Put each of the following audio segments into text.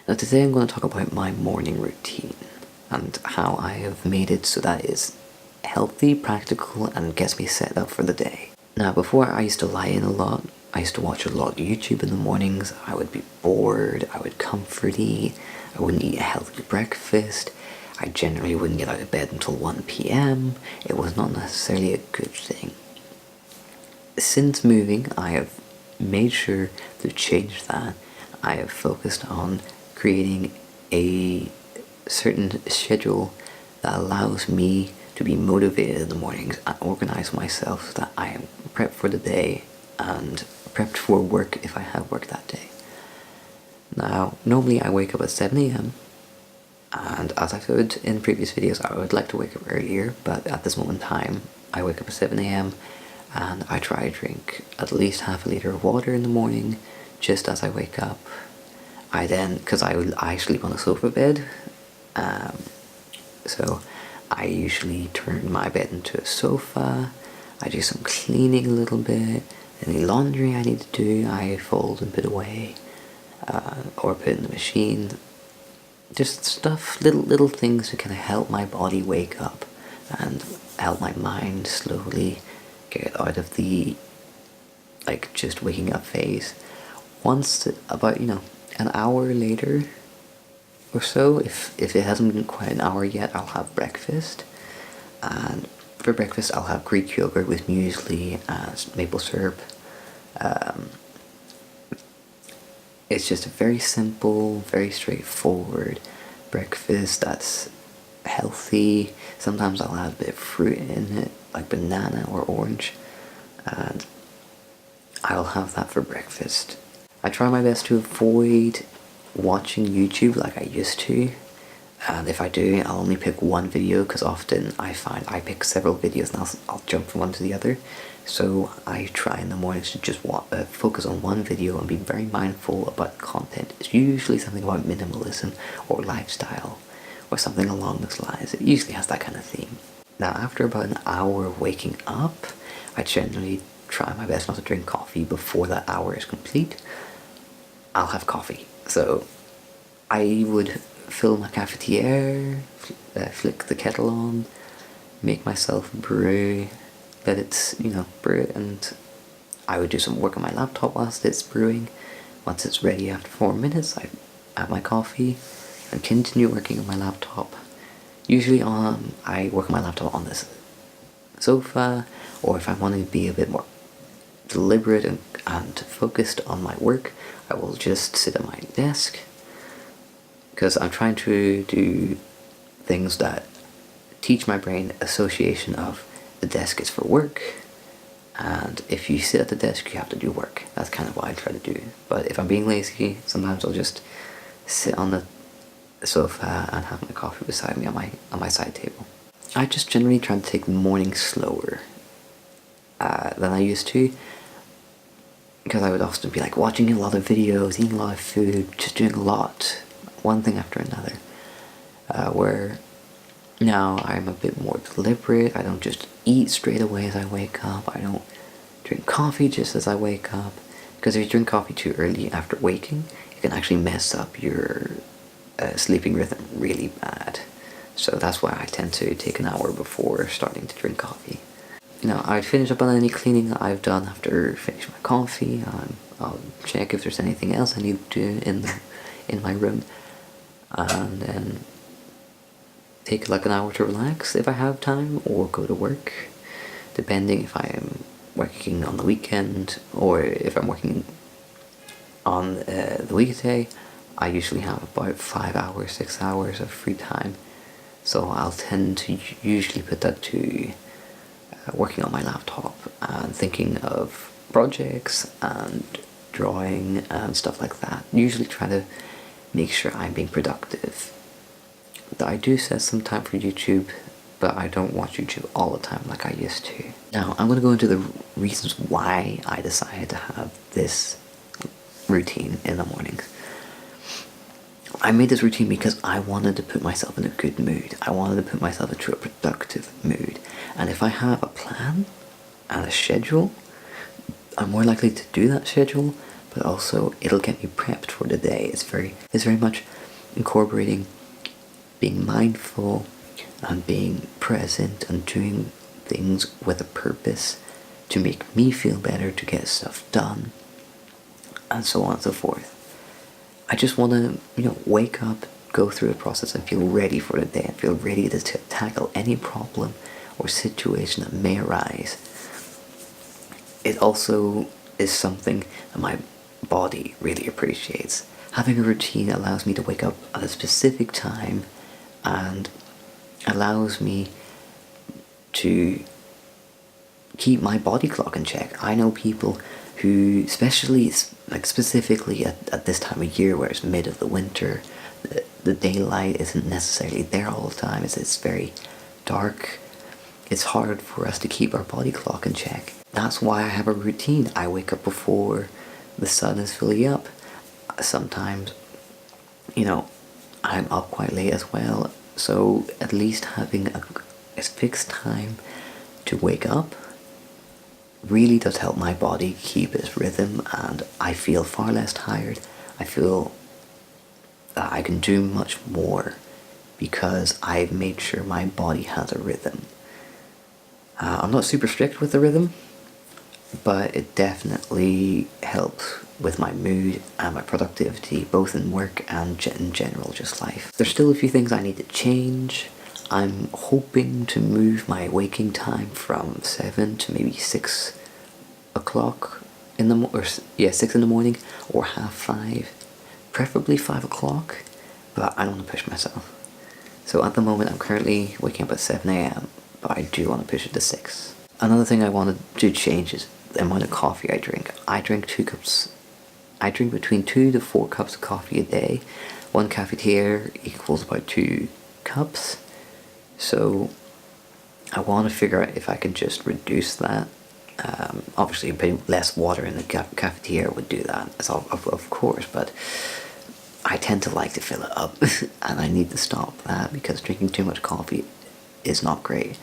Now today I'm going to talk about my morning routine and how I have made it so that it's healthy, practical, and gets me set up for the day. Now before I used to lie in a lot. I used to watch a lot of YouTube in the mornings. I would be bored, I would comfort eat, I wouldn't eat a healthy breakfast, I generally wouldn't get out of bed until 1 p.m. It was not necessarily a good thing. Since moving, I have made sure to change that. I have focused on creating a certain schedule that allows me to be motivated in the mornings and organize myself so that I am prepped for the day and prepped for work if I have work that day. Now, normally I wake up at 7 a.m. and as I've said in previous videos, I would like to wake up earlier, but at this moment in time, I wake up at 7 a.m. and I try to drink at least half a litre of water in the morning just as I wake up. I then, because I sleep on a sofa bed, so I usually turn my bed into a sofa. I do some cleaning a little bit. Any laundry I need to do, I fold and put away, or put in the machine. Just stuff, little things to kind of help my body wake up and help my mind slowly get out of the just waking up phase. Once about an hour later or so, if it hasn't been quite an hour yet, I'll have breakfast. And for breakfast I'll have Greek yogurt with muesli and maple syrup. It's just a very simple, very straightforward breakfast that's healthy. Sometimes I'll have a bit of fruit in it, like banana or orange, and I'll have that for breakfast. I try my best to avoid watching YouTube like I used to, and if I do, I'll only pick one video because often I find I pick several videos and I'll jump from one to the other. So I try in the mornings to just focus on one video and be very mindful about content. It's usually something about minimalism or lifestyle or something along those lines. It usually has that kind of theme. Now after about an hour of waking up, I generally try my best not to drink coffee before that hour is complete. I'll have coffee. So I would fill my cafetiere, flick the kettle on, make myself a brew, let it, brew it, and I would do some work on my laptop whilst it's brewing. Once it's ready after 4 minutes, I have my coffee and continue working on my laptop. Usually I work on my laptop on this sofa, or if I want to be a bit more deliberate and focused on my work, I will just sit at my desk, because I'm trying to do things that teach my brain association of the desk is for work, and if you sit at the desk you have to do work. That's kind of what I try to do. But if I'm being lazy, sometimes I'll just sit on the sofa and have my coffee beside me on my side table. I just generally try to take the morning slower than I used to, because I would often be watching a lot of videos, eating a lot of food, just doing a lot, one thing after another, where now I'm a bit more deliberate. I don't just eat straight away as I wake up. I don't drink coffee just as I wake up, because if you drink coffee too early after waking, it can actually mess up your sleeping rhythm really bad. So that's why I tend to take an hour before starting to drink coffee. I'd finish up on any cleaning that I've done after finishing my coffee. I'll check if there's anything else I need to do in my room, and then take an hour to relax if I have time, or go to work, depending if I'm working on the weekend or if I'm working on the weekday. I usually have about 5 hours, 6 hours of free time, so I'll tend to usually put that to working on my laptop and thinking of projects and drawing and stuff like that. Usually try to make sure I'm being productive. I do set some time for YouTube, but I don't watch YouTube all the time like I used to. Now I'm going to go into the reasons why I decided to have this routine in the mornings. I made this routine because I wanted to put myself in a good mood. I wanted to put myself into a productive mood. And if I have a plan and a schedule, I'm more likely to do that schedule but also it'll get me prepped for the day. It's very much incorporating being mindful and being present and doing things with a purpose to make me feel better, to get stuff done, and so on and so forth. I just want to, wake up, go through the process and feel ready for the day and feel ready to tackle any problem or situation that may arise. It also is something that my body really appreciates. Having a routine allows me to wake up at a specific time and allows me to keep my body clock in check. I know people who, especially specifically at this time of year where it's mid of the winter, the daylight isn't necessarily there all the time. It's very dark. It's hard for us to keep our body clock in check. That's why I have a routine. I wake up before the sun is fully up. Sometimes, I'm up quite late as well. So at least having a fixed time to wake up really does help my body keep its rhythm, and I feel far less tired. I feel that I can do much more because I've made sure my body has a rhythm. I'm not super strict with the rhythm, but it definitely helps with my mood and my productivity, both in work and in general, just life. There's still a few things I need to change. I'm hoping to move my waking time from 7 to maybe 6 o'clock in the 6 in the morning or half 5, preferably 5 o'clock, but I don't want to push myself. So at the moment I'm currently waking up at 7 a.m, but I do want to push it to 6. Another thing I wanted to change is the amount of coffee I drink. I drink between 2 to 4 cups of coffee a day. 1 cafetiere equals about 2 cups. So I want to figure out if I can just reduce that. Obviously a bit less water in the cafetiere would do that, of course, but I tend to like to fill it up and I need to stop that because drinking too much coffee is not great.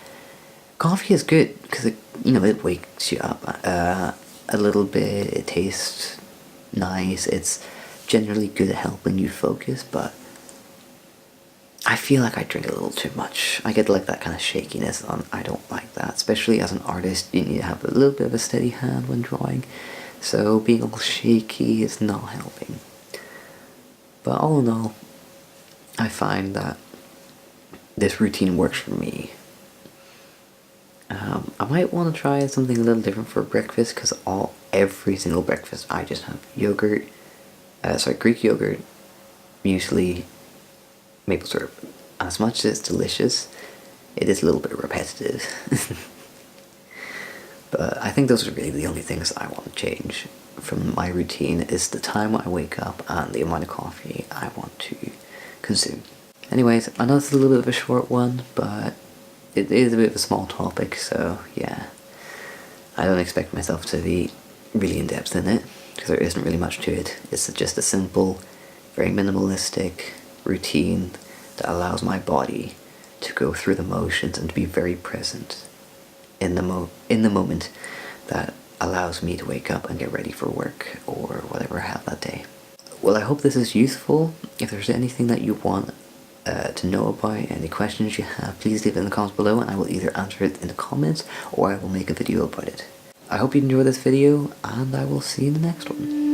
Coffee is good because it wakes you up a little bit, it tastes nice, it's generally good at helping you focus, but I feel like I drink a little too much. I get that kind of shakiness on. I don't like that, especially as an artist. You need to have a little bit of a steady hand when drawing, so being all shaky is not helping. But all in all, I find that this routine works for me. I might want to try something a little different for breakfast because every single breakfast I just have yogurt, Greek yogurt, muesli, maple syrup. As much as it's delicious, it is a little bit repetitive. But I think those are really the only things I want to change from my routine is the time I wake up and the amount of coffee I want to consume. Anyways, I know it's a little bit of a short one, but it is a bit of a small topic, so yeah. I don't expect myself to be really in-depth in it, because there isn't really much to it. It's just a simple, very minimalistic routine that allows my body to go through the motions and to be very present in the moment that allows me to wake up and get ready for work or whatever I have that day. Well, I hope this is useful. If there's anything that you want to know about, any questions you have, please leave it in the comments below and I will either answer it in the comments or I will make a video about it. I hope you enjoyed this video and I will see you in the next one.